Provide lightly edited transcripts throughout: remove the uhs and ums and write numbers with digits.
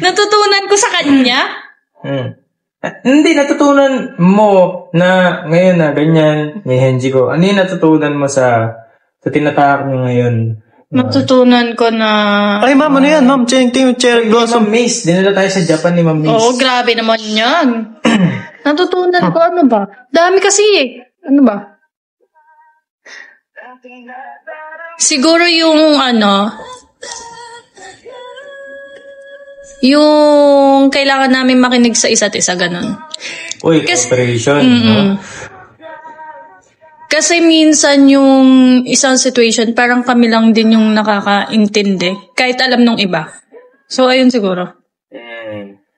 Natutunan ko sa kanya. Hindi, natutunan mo na ngayon na ganyan, may henji ko. Ano yung natutunan mo sa tinatahak niyo ngayon? Natutunan ko na... Ay, ma'am, ano yan? Ma'am, cherry blossom. Ma'am Mace, dinala tayo sa Japan ni Ma'am Mace. Oo, grabe naman yan. Natutunan ko, ano ba? Dami kasi eh. Ano ba? Siguro yung yung kailangan namin makinig sa isa't isa, ganun. Uy, cooperation. No? Kasi minsan yung isang situation, parang kami lang din yung nakakaintindi. Kahit alam nung iba. So, ayun siguro.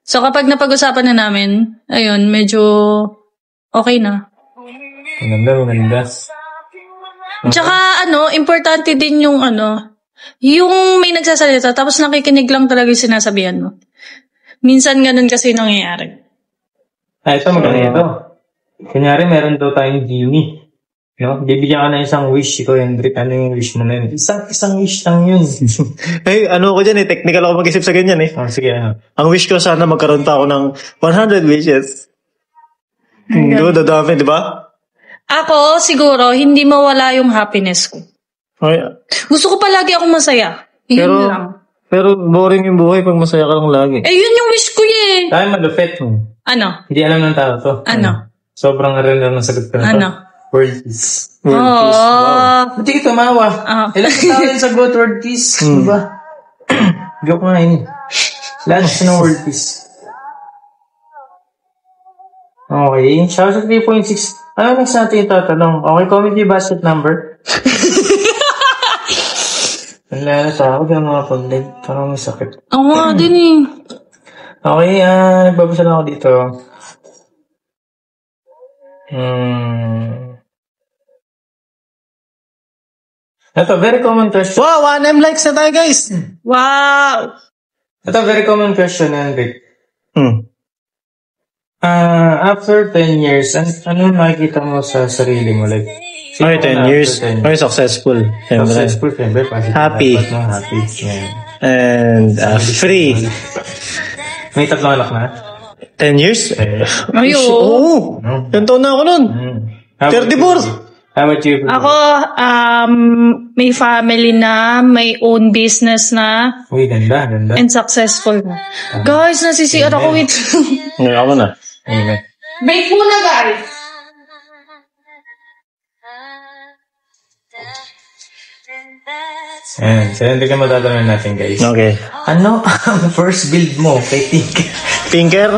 So, kapag napag-usapan na namin, ayun, medyo okay na. Maganda. Tsaka, importante din yung yung may nagsasalita, tapos nakikinig lang talaga yung sinasabihan mo. Minsan ganun kasi nangyayari. Ito maganda ito. Kunyari, meron daw tayong genie. No? Bibigyan ka na isang wish, ikaw, Hendrik. Ano yung wish mo na yun? Isang wish lang yun. Ay, ko dyan technical ako mag-isip sa ganyan Sige, Ang wish ko sana magkaroon pa ako ng 100 wishes. Dadami, di ba? Ako, siguro, hindi mawala yung happiness ko. Ay, Gusto ko palagi akong masaya. Yun lang. Pero boring yung buhay pag masaya ka lang lagi. Yun yung wish ko eh. Tayo malupit mo. Ano? Hindi alam ng tao to. Ano? Sobrang aral lang ng sagot ko na to. Ano? Word peace. Wow. Ba't ka tumawa? Ilan ka tao yung sagot word peace? Diba? Joke nga yun. Lahat siya ng word peace. Okay. Shout out 3.6. Ano next natin itatanong? Okay, comedy basket number? Wala na sa ako. Yung mga pag-leg. Parang may sakit. Ako nga din eh. Okay, nagbabasa lang ako dito. Ito, very common question. Wow, 1M likes na tayo, guys! Wow! Ito, very common question, Henrik. After 10 years, ano nakikita mo sa sarili mo? Like, okay, 10 years. Okay, successful. Successful, siyempre. Happy. Happy. Yeah. And free. May tatlong anak na? 10 years? Ayo. Oo. Yung taon na ako nun. 34. How about you? Ako, may family na, may own business na, Uy, ganda. and successful na. Guys, nasisiyan ako with... Ngayon ako na. Amen. Break muna, guys! Ayan, so hindi ka matatanong natin, guys. Okay. Ano ang first build mo kay Tinker? Tinker?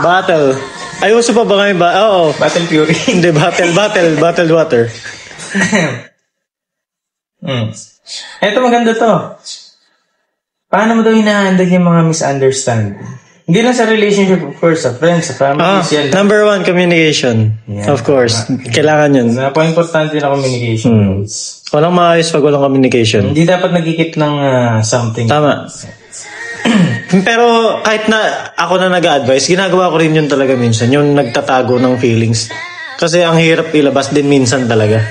Battle. Ay, uso pa ba ngayon ba? Oo. Battle Fury. Hindi, battle water. Ito maganda to. Paano mo daw hinahandle yung mga misunderstanding? Hindi lang sa relationship, of course, sa friends, sa family. Number 1, communication. Yeah. Of course. Kailangan yun. Napaka-importante na communication. Walang maayos pag walang communication. Hindi dapat nagkikip ng something. Tama. Pero kahit na ako na nag-a-advise, ginagawa ko rin yun talaga minsan. Yung nagtatago ng feelings. Kasi ang hirap ilabas din minsan talaga.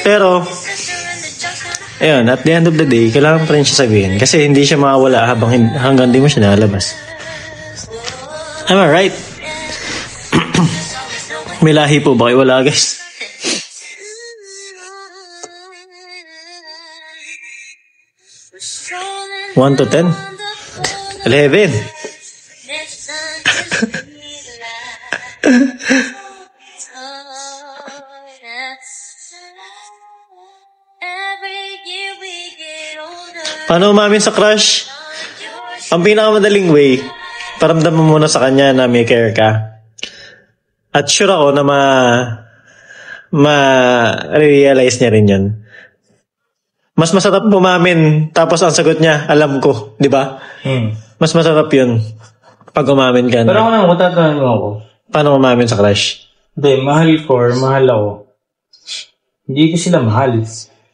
Pero, ayun, at the end of the day, kailangan pa rin siya sabihin. Kasi hindi siya mawawala hanggang di mo siya nalabas. Am I right? May lahi po ba kayo? Wala, guys. One to 10? 11. Paano umamin sa crush? Ang pinakamadaling way, paramdam mo muna sa kanya na may care ka. At sure ako na ma-realize niya rin yun. Mas masarap umamin tapos ang sagot niya, alam ko, di ba? Mas masarap yun pag umamin ka na. Pero ako naman, tatanungin mo ako. Paano umamin sa crush? Hindi, mahal ko or mahal ako. Hindi ko sila mahal.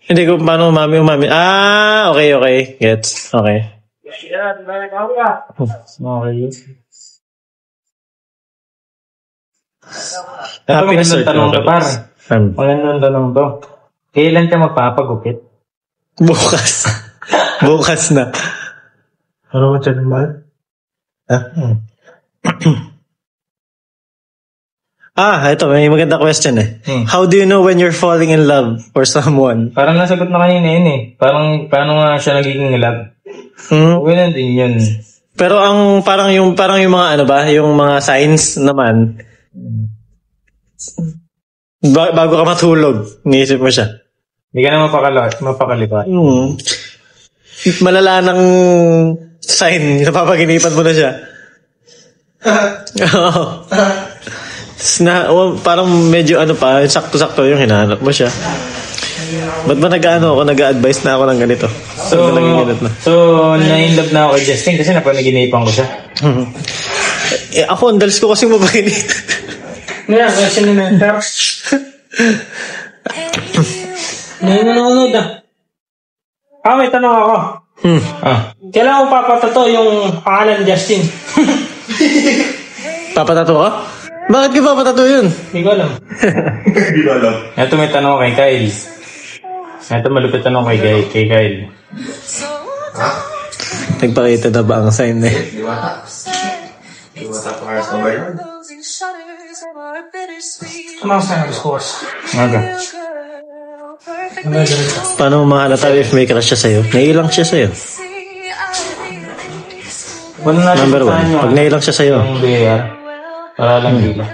Hindi ko, paano umamin? Okay. Gets. Okay. Ito magandang tanong to, par. Magandang tanong to. Kailan ka magpapagupit? Bukas. Bukas na. Ano ba siya naman? Ito, may maganda question eh. How do you know when you're falling in love for someone? Parang nasagot na kanina yun eh. Parang, paano nga siya nagiging love? Ganun din yun. Pero parang yung mga ano ba, yung mga signs naman, bago ka matulog, iniisip mo siya. Hindi ka na mapakalipat. Malala ng sign, napapaginipan mo na siya. Oo. Parang medyo ano pa, sakto-sakto yung hinahanap mo siya. Ba't ba nag-a-advise na ako ng ganito? So, na-in-love na ako kay Justin kasi napanaginipan ko siya. Ako, ang dalas ko kasi mapaginip. Ngayon, kasi na-mentor. Nanonood may tanong ako. Kailan ko papatato yung pangalan ni Justin? Papatato ka? Bakit ka papatato yun? Hindi ko alam. Ito may tanong ko kay Kyle. Ito malupit tanong kay Kyle. Nagpakita na ba ang sign eh? Ano ang sign of the scores? Okay. Paano mo mahalata if may crush siya sa'yo? Naiilang siya sa'yo. Number 1, pag naiilang siya sa'yo. Yung BR. Para lang dila.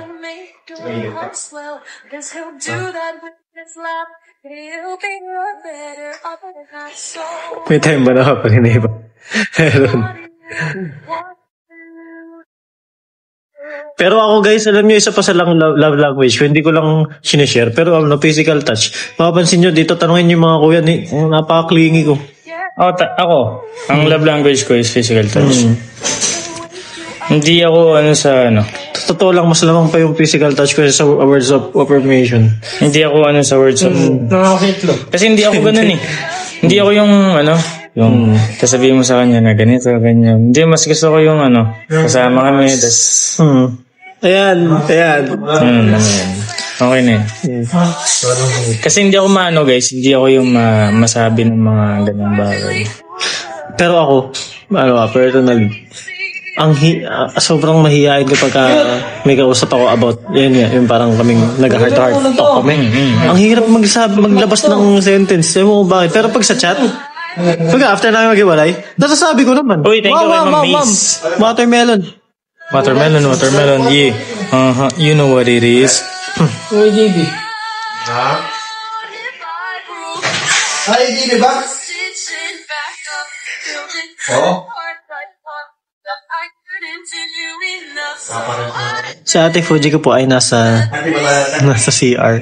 May time ba na kapag hiniba? Meron. Pero ako guys, alam nyo, isa pa sa love language ko, hindi ko lang sinishare, pero physical touch. Makapansin nyo dito, tanungin yung mga kuya, napaka-clingy ko. Ako, ang love language ko is physical touch. Hindi ako Totoo lang, mas lamang pa yung physical touch ko sa words of affirmation. Hindi ako sa words of... Kasi hindi ako ganun eh. Hindi ako yung sasabihin mo sa kanya na ganito, ganyan. Hindi, mas gusto ko yung kasama kami, tas... Ayan. Okay na yun. Kasi hindi ako guys, hindi ako yung masabi ng mga ganang bagay. Pero ako, personal, sobrang mahihain kapag may kausap ako about yung parang kaming nag-heart to heart talk kami. Ang hirap maglabas ng sentence. Ewan ko bakit. Pero pag sa chat, pag after namin maghiwalay, nasasabi ko naman. Uy, thank you kay Ma'am Miss. Watermelon, yeah. You know what it is. Uy, JB. Ay, JB ba? Si Ate Fuji ko po ay nasa CR.